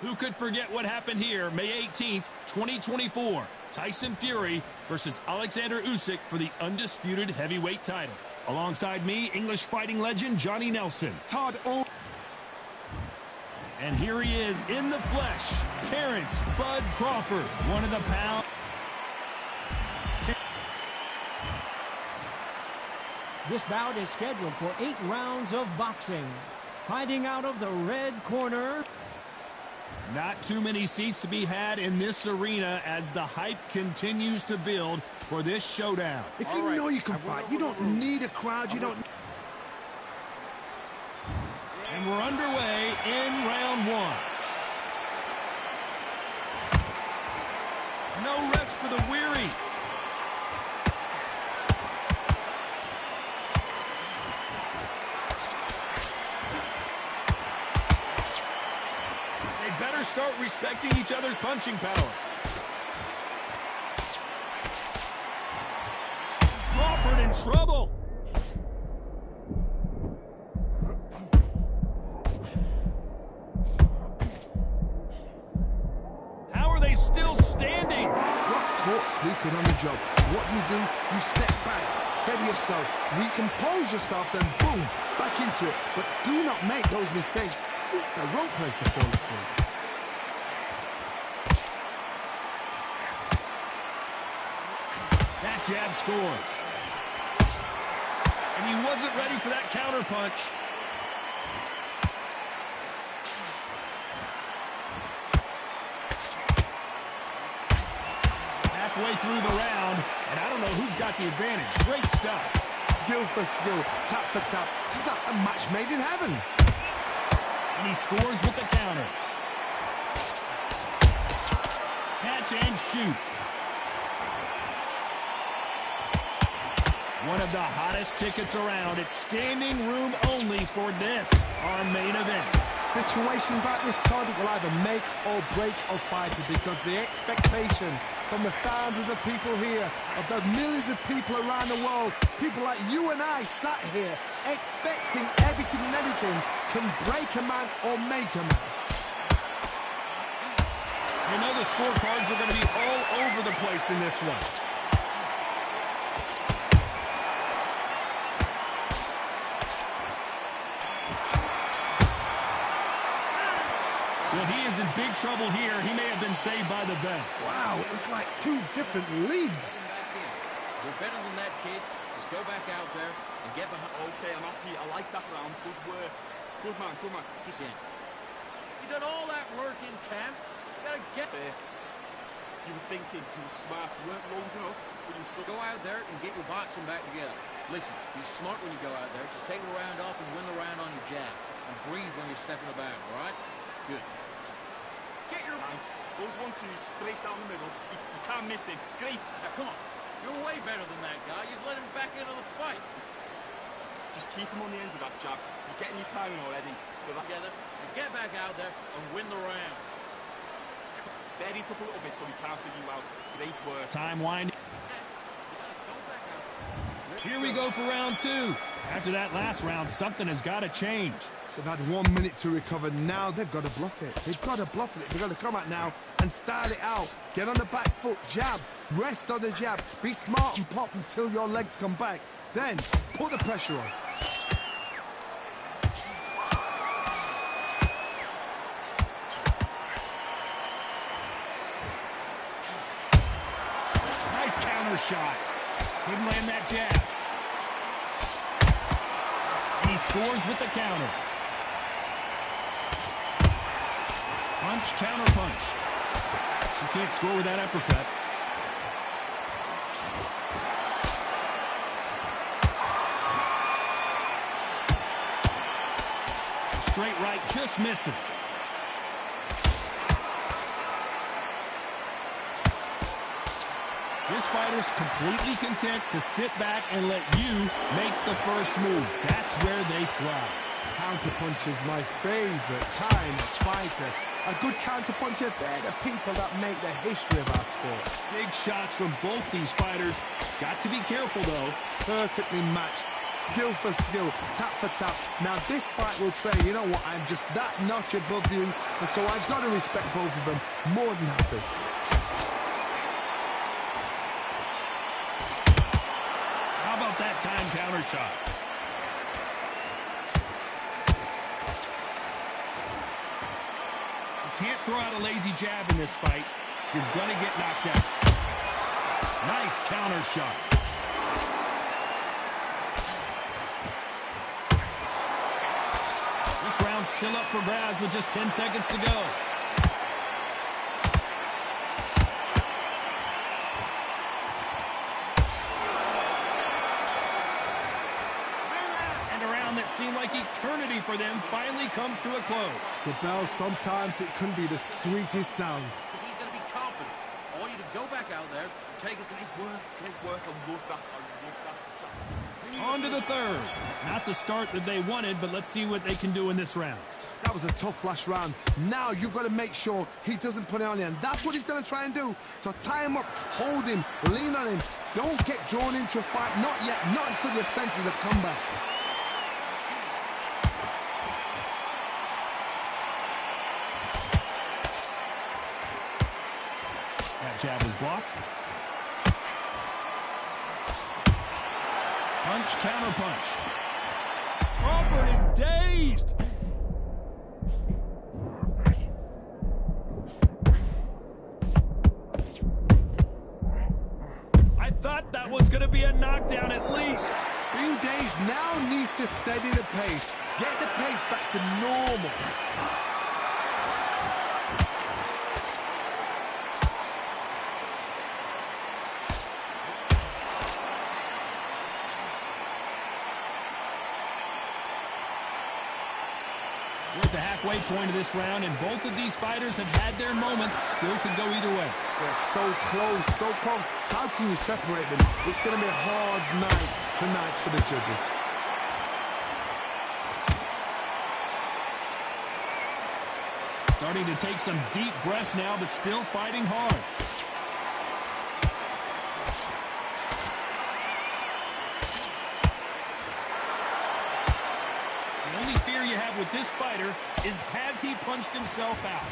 Who could forget what happened here May 18th, 2024? Tyson Fury versus Alexander Usyk for the undisputed heavyweight title. Alongside me, English fighting legend Johnny Nelson. And here he is in the flesh, Terrence Bud Crawford, one of the pound. This bout is scheduled for 8 rounds of boxing. Fighting out of the red corner. Not too many seats to be had in this arena as the hype continues to build for this showdown. If you know you can fight, you don't need a crowd, you don't... And we're underway in round 1. No rest for the weary. They better start respecting each other's punching power. Crawford in trouble. How are they still standing? Not caught sleeping on the job. What do? You step back, steady yourself, recompose yourself, then boom, back into it. But do not make those mistakes. This is the wrong place to fall asleep. That jab scores. And he wasn't ready for that counter punch. Halfway through the round, and I don't know who's got the advantage. Great stuff. Skill for skill, tap for tap. Just like a match made in heaven. And he scores with the counter. Catch and shoot. One of the hottest tickets around. It's standing room only for this, our main event. Situations like this, Todd, will either make or break a fighter because the expectation from the fans of the people here, of the millions of people around the world, people like you and I sat here expecting everything and anything can break a man or make a man. You know the scorecards are going to be all over the place in this one. Well, he is in big trouble here. He may have been saved by the bell. Wow, it's like 2 different leagues. You're better than that, kid. Just go back out there and get behind. Okay, I'm happy. I like that round. Good work. Good man, good man. Just in. You done all that work in camp. You gotta get there. You were thinking, you were smart. You weren't loading up, but you still go out there and get your boxing back together. Listen, be smart when you go out there. Just take the round off and win the round on your jab. And breathe when you're stepping about, all right? Good. Get your nice. Those 1-2s straight down the middle. You can't miss him. Great. Now, come on. You're way better than that guy. You've let him back into the fight. Just keep him on the ends of that jab. You're getting your timing already. Together and get back out there and win the round. Bury it up a little bit so we can't figure you out. Great work. Time winding. Here we go for round 2. After that last round, something has got to change. They've had 1 minute to recover. Now they've got to bluff it. They've got to bluff it. They've got to come out now and style it out. Get on the back foot, jab, rest on the jab. Be smart and pop until your legs come back. Then put the pressure on. Nice counter shot. Couldn't land that jab. And he scores with the counter. Punch, counter punch. She can't score with that uppercut. Straight right just misses. This fighter's completely content to sit back and let you make the first move. That's where they thrive. Counterpunch is my favorite kind of fighter. A good counter-puncher, they're the people that make the history of our sport. Big shots from both these fighters. Got to be careful, though. Perfectly matched. Skill for skill, tap for tap. Now this fight will say, you know what, I'm just that notch above you, and so I've got to respect both of them more than happy. How about that time counter shot? You can't throw out a lazy jab in this fight. You're gonna get knocked out. Nice counter shot. This round's still up for grabs with just 10 seconds to go. And a round that seemed like eternity for them finally comes to a close. The bell, sometimes it can be the sweetest sound. Because he's going to be confident. I want you to go back out there, take his game. Great work. I love that. On to the third. Not the start that they wanted, but let's see what they can do in this round. That was a tough last round. Now you've got to make sure he doesn't put it on you, and that's what he's going to try and do. So tie him up, hold him, lean on him. Don't get drawn into a fight. Not yet. Not until your senses have come back. That jab is blocked. Punch, counter punch. Crawford is dazed. I thought that was going to be a knockdown at least. Being dazed now needs to steady the pace. Get the pace back to normal. We're at the halfway point of this round, and both of these fighters have had their moments. Still could go either way. They're so close, so close. How can you separate them? It's going to be a hard night tonight for the judges. Starting to take some deep breaths now, but still fighting hard. The only fear you have with this fighter is, has he punched himself out?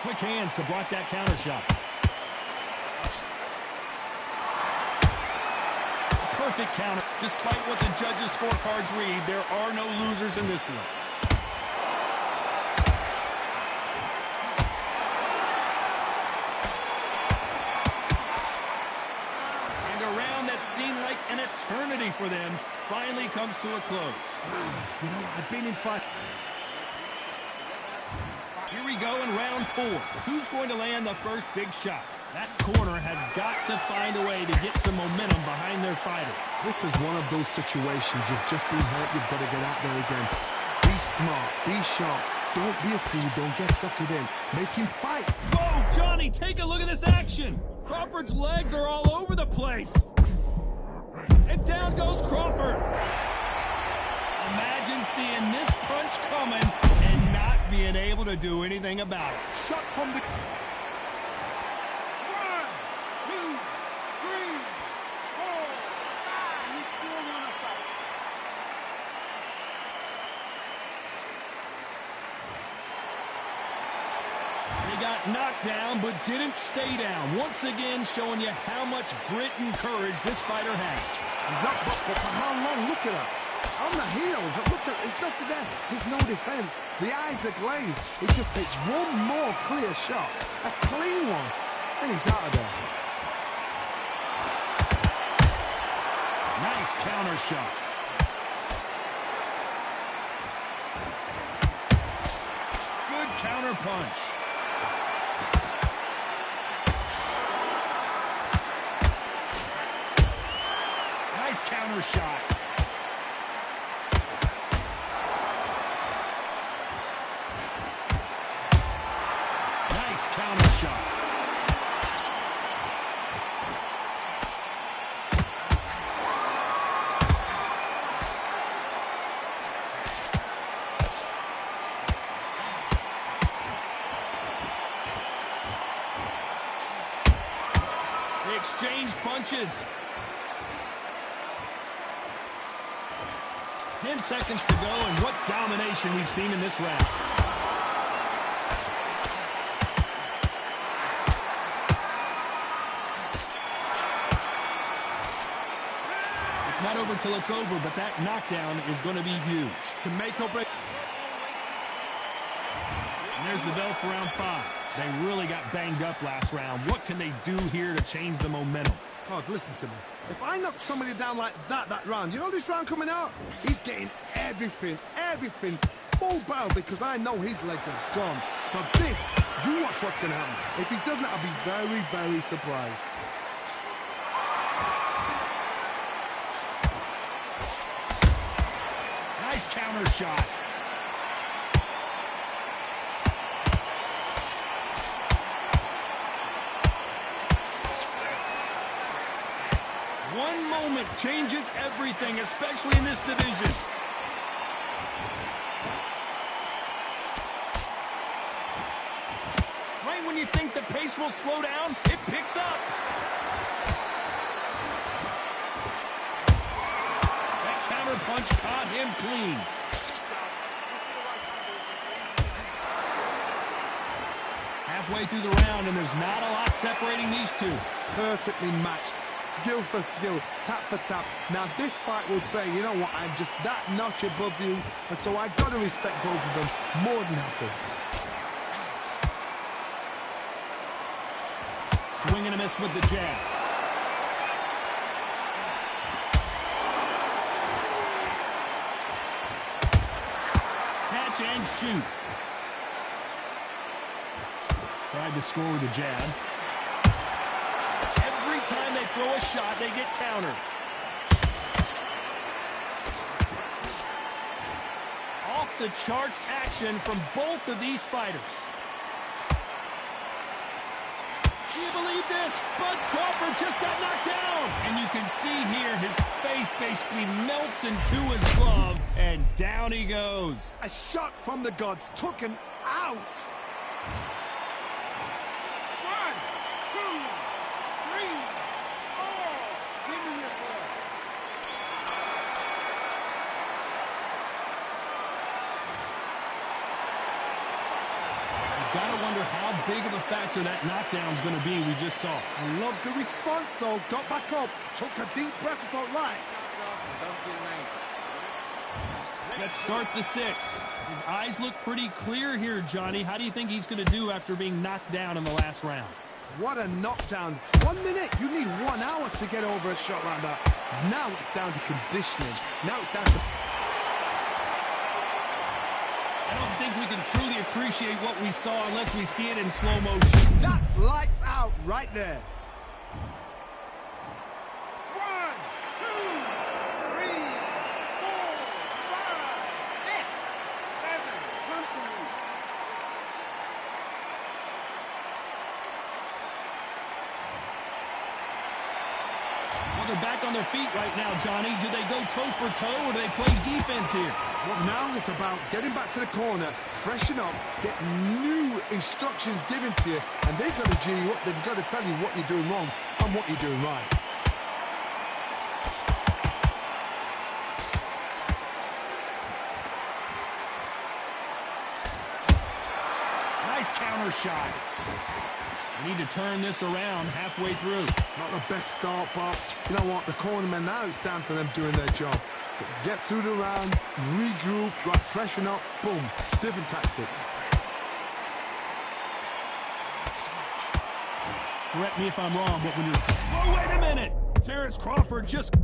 Quick hands to block that counter shot. Perfect counter. Despite what the judges' scorecards read, there are no losers in this one. And a round that seemed like an eternity for them finally comes to a close. You know, I've been in fight. Here we go in round 4. Who's going to land the first big shot? That corner has got to find a way to get some momentum behind their fighter. This is one of those situations. You've just been hurt. You've got to get out there again. Be smart. Be sharp. Don't be a fool. Don't get suckered in. Make him fight. Whoa, Johnny, take a look at this action. Crawford's legs are all over the place. And down goes Crawford. Imagine seeing this punch coming and not being able to do anything about it. Shot from the... Got knocked down, but didn't stay down. Once again, showing you how much grit and courage this fighter has. He's up, but for how long? Look at that. On the heels, look at, there's nothing there. There's no defense. The eyes are glazed. It just takes one more clear shot. A clean one. And he's out of there. Nice counter shot. Good counter punch. Nice counter shot. Nice counter shot. exchange punches. 10 seconds to go, and what domination we've seen in this round. It's not over till it's over, but that knockdown is going to be huge. To make or break. And there's the bell for round 5. They really got banged up last round. What can they do here to change the momentum? Todd, listen to me. If I knock somebody down like that round, you know this round coming out? He's getting everything, full barrel, because I know his legs are gone. So this, you watch what's going to happen. If he doesn't, I'll be very, very surprised. Nice counter shot. One moment changes everything, especially in this division. Right when you think the pace will slow down, it picks up. That counter punch caught him clean. Halfway through the round, and there's not a lot separating these two. Perfectly matched. Skill for skill, tap for tap. Now this fight will say, you know what, I'm just that notch above you, and so I've got to respect both of them more than happy. Swing and a miss with the jab. Catch and shoot. Tried to score with the jab. Time they throw a shot, they get countered. Off the charts action from both of these fighters. Do you believe this? Bud Crawford just got knocked down. And you can see here his face basically melts into his glove, and down he goes. A shot from the gods took him out. Gotta wonder how big of a factor that knockdown's going to be we just saw. I love the response, though. Got back up, took a deep breath and thought, right. Let's start the 6th. His eyes look pretty clear here, Johnny. How do you think he's going to do after being knocked down in the last round? What a knockdown. 1 minute. You need 1 hour to get over a shot like that. Now it's down to conditioning. Now it's down to... I don't think we can truly appreciate what we saw unless we see it in slow motion. That's lights out right there. 1, 2, 3, 4, 5, 6, 7. Come to me. Well, they're back on their feet right now, Johnny. Do they go toe for toe or do they play defense here? Well, now it's about getting back to the corner, freshen up, get new instructions given to you, and they've got to G you up. They've got to tell you what you're doing wrong and what you're doing right. Nice counter shot. We need to turn this around halfway through. Not the best start, but you know what? The cornermen, now it's down for them doing their job. Get through the round, regroup, right, freshen up, boom. Different tactics. Correct me if I'm wrong, but when you're... Oh, wait a minute! Terrence Crawford just... And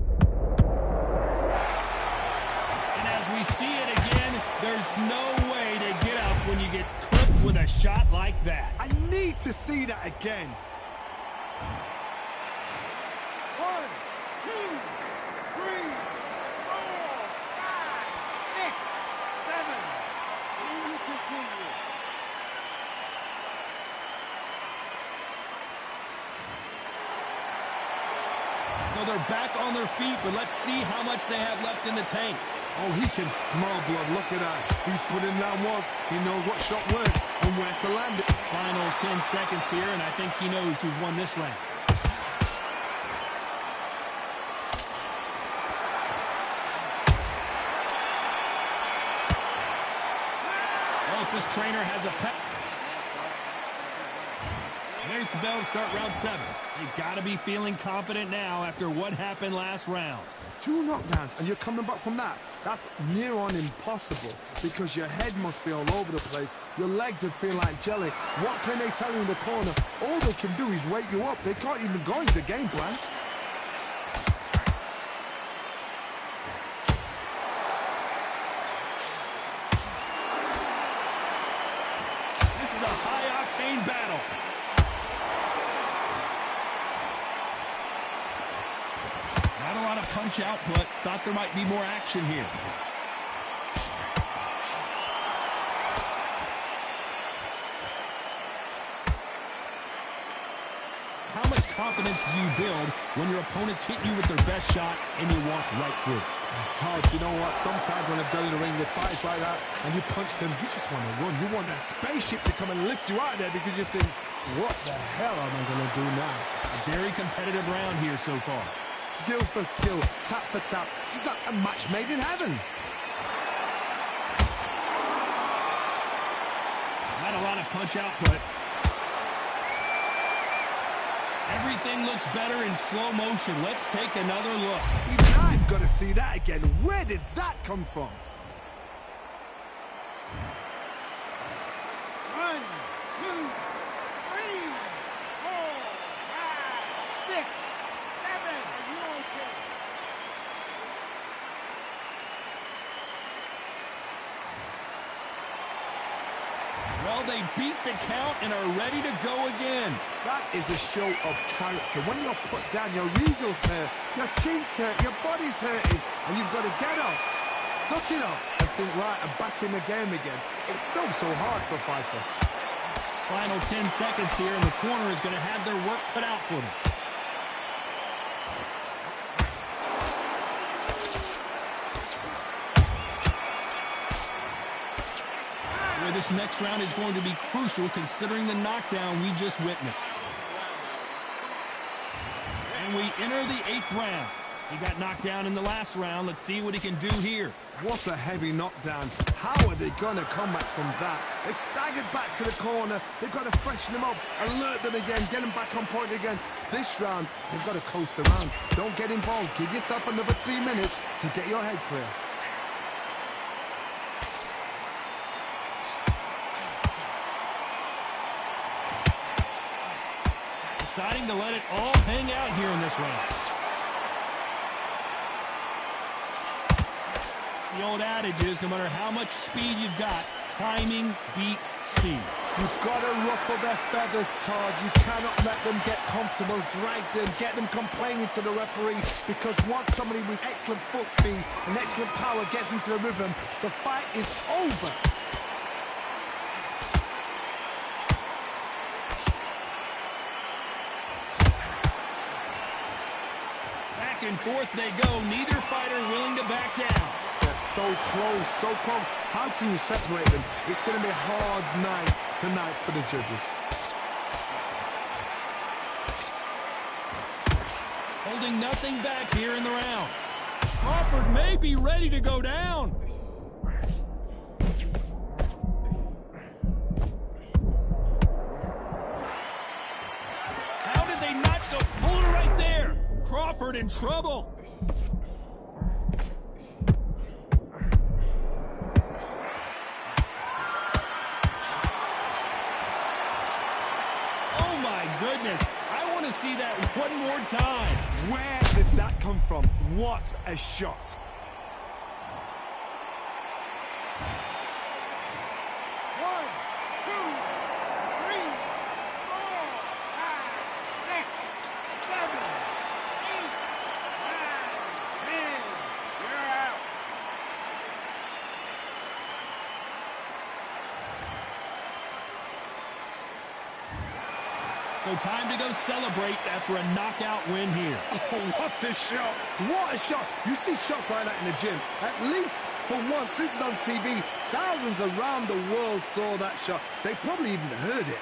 as we see it again, there's no way to get up when you get clipped with a shot like that. I need to see that again. 1, 2, 3, 4, 5, 6, 7. You continue. So they're back on their feet, but let's see how much they have left in the tank. Oh, he can smell blood. Look at that. He's put in round once. He knows what shot works and where to land it. Final 10 seconds here, and I think he knows who's won this round. if this trainer has a pep. There's the bell to start round 7. They've got to be feeling confident now after what happened last round. 2 knockdowns and you're coming back from that. That's near on impossible because your head must be all over the place. Your legs would feel like jelly. What can they tell you in the corner? All they can do is wake you up. They can't even go into game plan. This is a high-octane battle. Not a lot of punch output. Thought there might be more action here. How much confidence do you build when your opponents hit you with their best shot and you walk right through? Todd, you know what? Sometimes when they're building the ring with fights like that and you punch them, you just want to run. You want that spaceship to come and lift you out there because you think, what the hell am I going to do now? A very competitive round here so far. Skill for skill, tap for tap. She's like a match made in heaven. Not a lot of punch output. Everything looks better in slow motion. Let's take another look. Even I've got to see that again. Where did that come from? 1, 2, 3, 4, 5, 6, 7. Are you okay? Well, they beat the count and are ready to go again. That is a show of character. When you're put down, your eagles hurt, your chin's hurt, your body's hurting, and you've got to get up, suck it up, and think, right, I'm back in the game again. It's so hard for a fighter. Final 10 seconds here, and the corner is going to have their work cut out for them. This next round is going to be crucial considering the knockdown we just witnessed. And we enter the 8th round. He got knocked down in the last round. Let's see what he can do here. What a heavy knockdown. How are they going to come back from that? They've staggered back to the corner. They've got to freshen them up, alert them again, get them back on point again. This round, they've got to coast around. Don't get involved. Give yourself another 3 minutes to get your head clear. Deciding to let it all hang out here in this round. The old adage is no matter how much speed you've got, timing beats speed. You've got to ruffle their feathers, Todd. You cannot let them get comfortable, drag them, get them complaining to the referee, because once somebody with excellent foot speed and excellent power gets into the rhythm, the fight is over. Back and forth they go, neither fighter willing to back down. They're so close, so close. How can you separate them? It's going to be a hard night tonight for the judges. Holding nothing back here in the round. Crawford may be ready to go down. How did they not go? Pull it right there. Crawford in trouble. Oh my goodness. I want to see that one more time. Where did that come from? What a shot. So time to go celebrate after a knockout win here. Oh, what a shot. What a shot. You see shots like that in the gym. At least for once, this is on TV. Thousands around the world saw that shot. They probably even heard it.